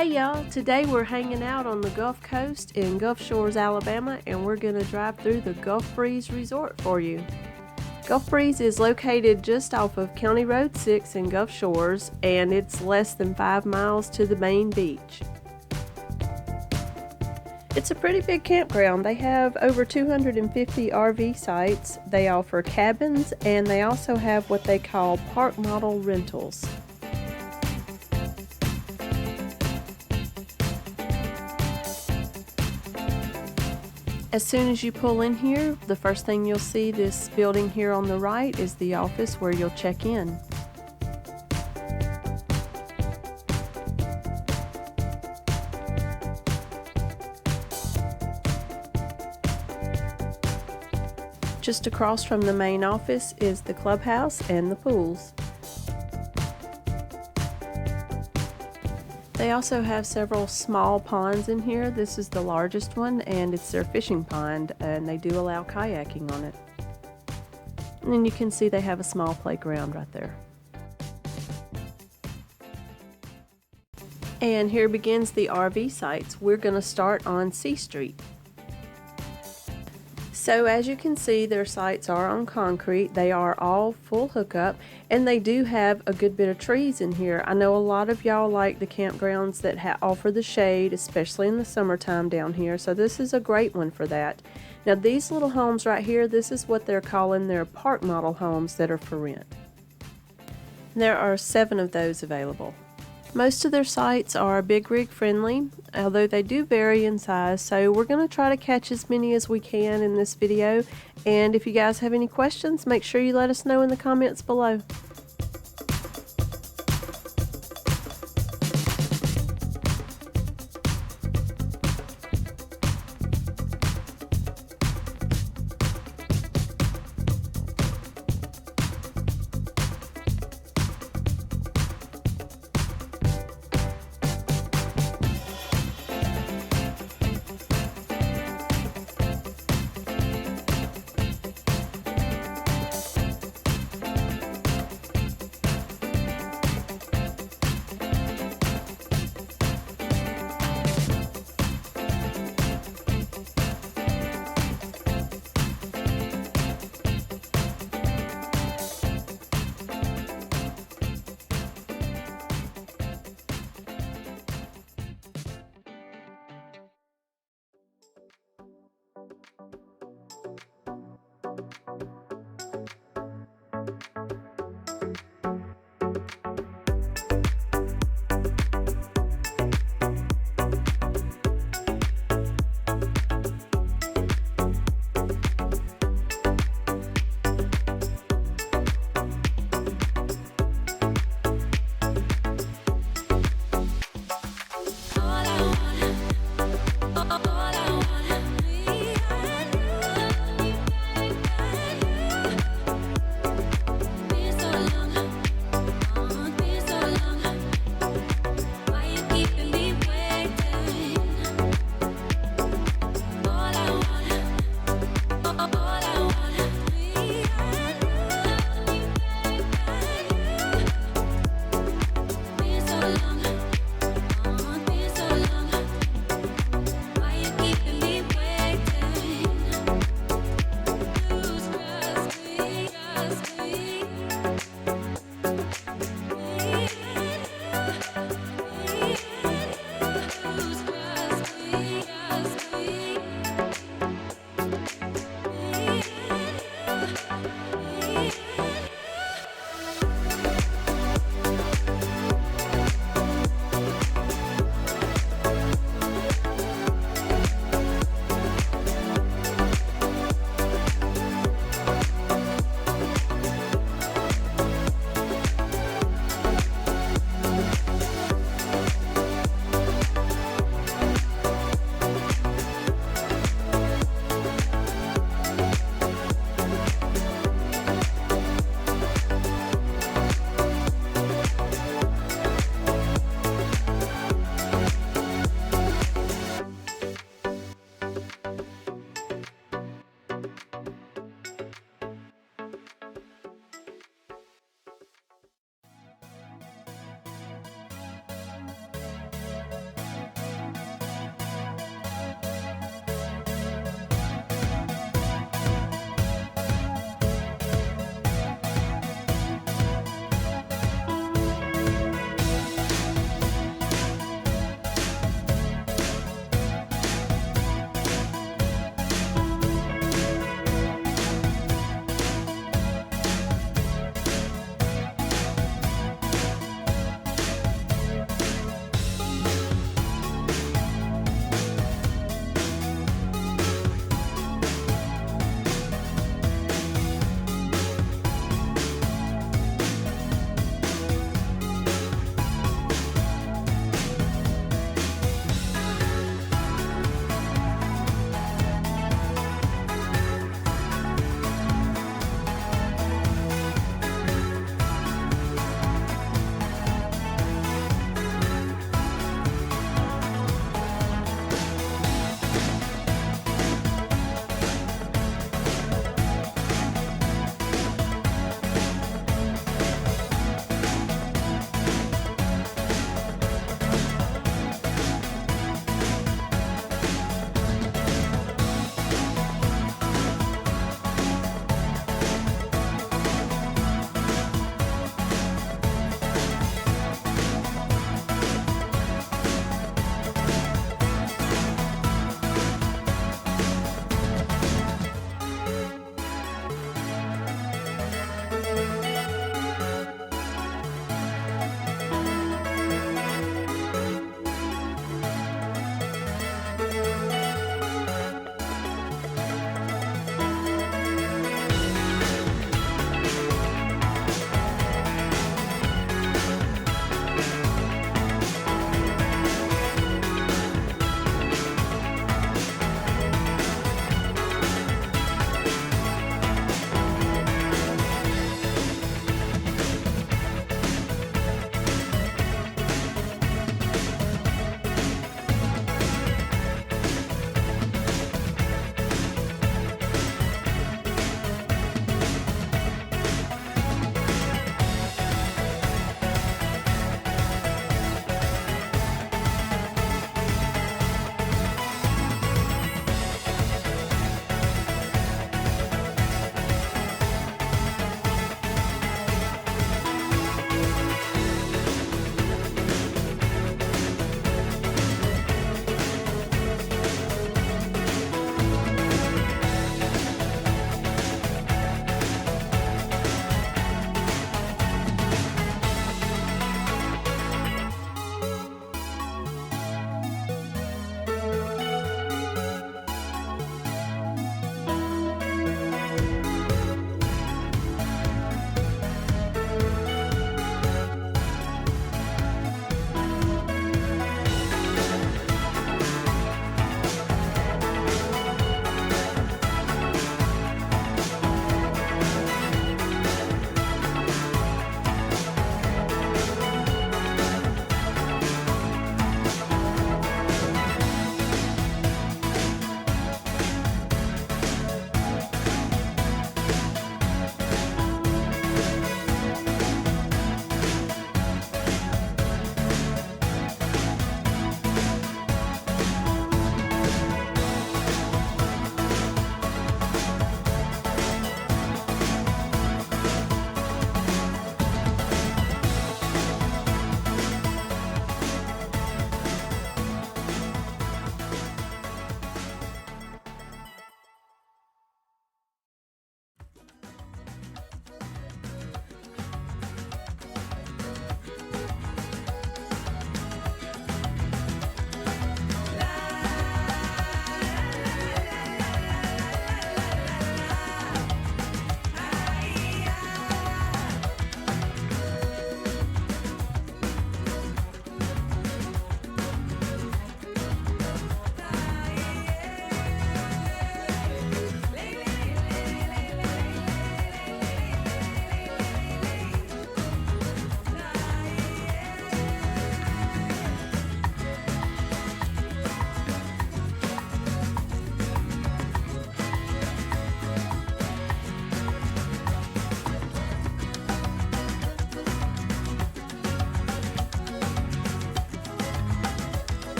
Hey y'all, today we're hanging out on the Gulf Coast in Gulf Shores, Alabama, and we're going to drive through the Gulf Breeze Resort for you. Gulf Breeze is located just off of County Road 6 in Gulf Shores, and it's less than 5 miles to the main beach. It's a pretty big campground. They have over 250 RV sites. They offer cabins, and they also have what they call park model rentals. As soon as you pull in here, the first thing you'll see, this building here on the right, is the office where you'll check in. Just across from the main office is the clubhouse and the pools. They also have several small ponds in here. This is the largest one, and it's their fishing pond, and they do allow kayaking on it. And then you can see they have a small playground right there. And here begins the RV sites. We're going to start on C Street. So as you can see, their sites are on concrete. They are all full hookup, and they do have a good bit of trees in here. I know a lot of y'all like the campgrounds that offer the shade, especially in the summertime down here, so this is a great one for that. Now these little homes right here, this is what they're calling their park model homes that are for rent. There are 7 of those available. Most of their sites are big rig friendly, although they do vary in size, so we're going to try to catch as many as we can in this video. And if you guys have any questions, make sure you let us know in the comments below. All I want, we had.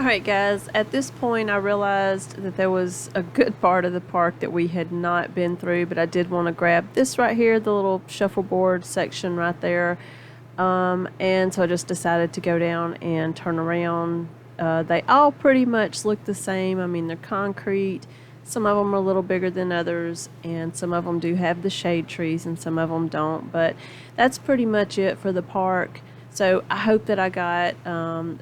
Alright guys, at this point I realized that there was a good part of the park that we had not been through, but I did want to grab this right here, the little shuffleboard section right there. And so I just decided to go down and turn around. They all pretty much look the same. I mean, they're concrete. Some of them are a little bigger than others, and some of them do have the shade trees and some of them don't, but that's pretty much it for the park. So I hope that I got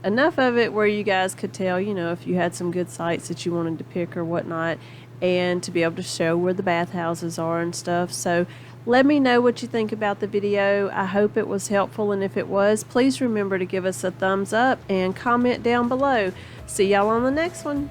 enough of it where you guys could tell, you know, if you had some good sites that you wanted to pick or whatnot, and to be able to show where the bathhouses are and stuff. So let me know what you think about the video. I hope it was helpful, and if it was, please remember to give us a thumbs up and comment down below. See y'all on the next one.